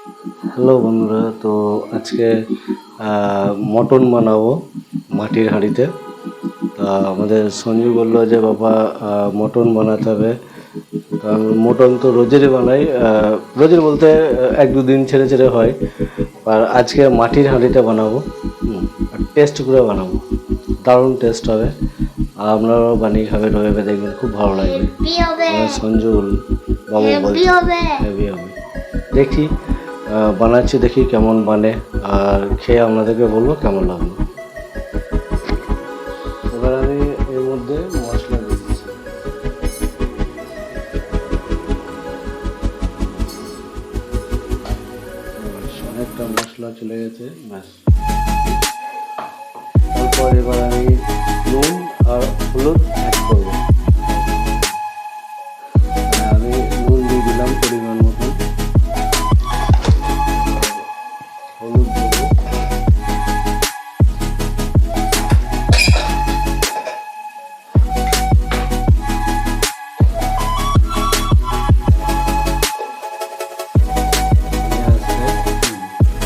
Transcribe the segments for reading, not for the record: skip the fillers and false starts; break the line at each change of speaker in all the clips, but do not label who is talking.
Hello বন্ধুরা, তো আজকে মটন বানাবো মাটির হাঁড়িতে। তা আমাদের সঞ্জু বললো যে বাবা মটন বানাতে হবে, কারণ মটন তো রোজেরই বানাই, রোজের বলতে এক দুদিন ছেড়ে ছেড়ে হয়, আর আজকে মাটির হাঁড়িতে বানাবো। আর টেস্ট করে বানাবো, দারুণ টেস্ট হবে। আর আপনারাও বানিয়ে খাবেন, ওইভাবে দেখবেন খুব ভালো লাগবে। সঞ্জু বাবু বলছে হেভি হবে। দেখি বানাচ্ছি, দেখি কেমন বানে, আর খেয়ে আপনাদেরকে বলবো কেমন লাগলো। এবার আমি এর মধ্যে মশলা দিয়ে দিচ্ছি। অনেকটা মশলা চলে গেছে, ব্যাস। তারপর এবার আমি নুন আর হলুদ অ্যাড করবো। আমি নুন দিয়ে দিলাম পরিমাণ মতো, হলুদ দেবো,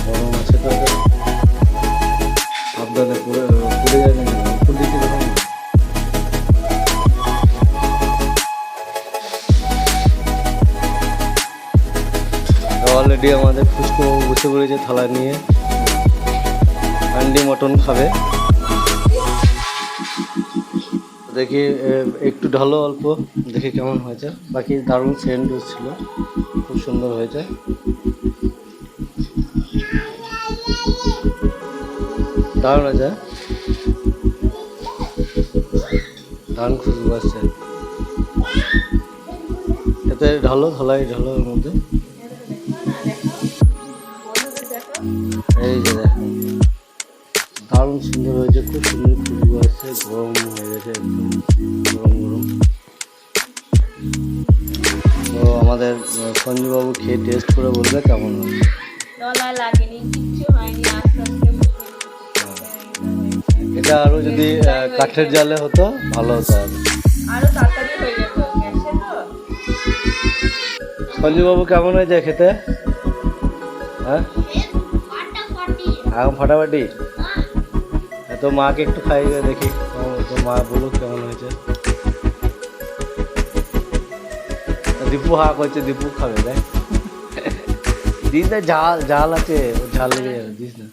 গরম আছে তো সাবধানে পুড়ে যায় না, উপর দিকে দেখো না। অলরেডি আমাদের ফুচকো বসে পড়েছে থালা নিয়ে, হান্ডি মটন খাবে। দেখি একটু ঢালো অল্প, দেখি কেমন হয়েছে। বাকি দারুণ সেন্ট ছিল, খুব সুন্দর হয়েছে। দারুণ আছে, দারুণ খুশবু আসছে। এতে ঢালো, থালাই ঢালো এর মধ্যে। এই যে দেখো, দারুণ সুন্দর হয়েছে, খুব সুন্দর খুশবু আসছে, গরম হয়ে গেছে একদম গরম গরম। তো আমাদের সঞ্জুবাবু খেয়ে টেস্ট করে বলবে কেমন হয়েছে। এটা আরো যদি কাঠের জালে হতো ভালো হতো,
আরো তাড়াতাড়ি হয়ে যেত গ্যাসে তো।
সঞ্জুবাবু কেমন হয়েছে খেতে? হ্যাঁ, এখন ফাটাফাটি। তো মাকে একটু খাইয়ে দেখি, তো মা বলুক কেমন হয়েছে। দীপু হা করছে, দীপু খাবে, দেখ দিস না, ঝাল ঝাল আছে, ঝাল লেগে যাবে, দিস না।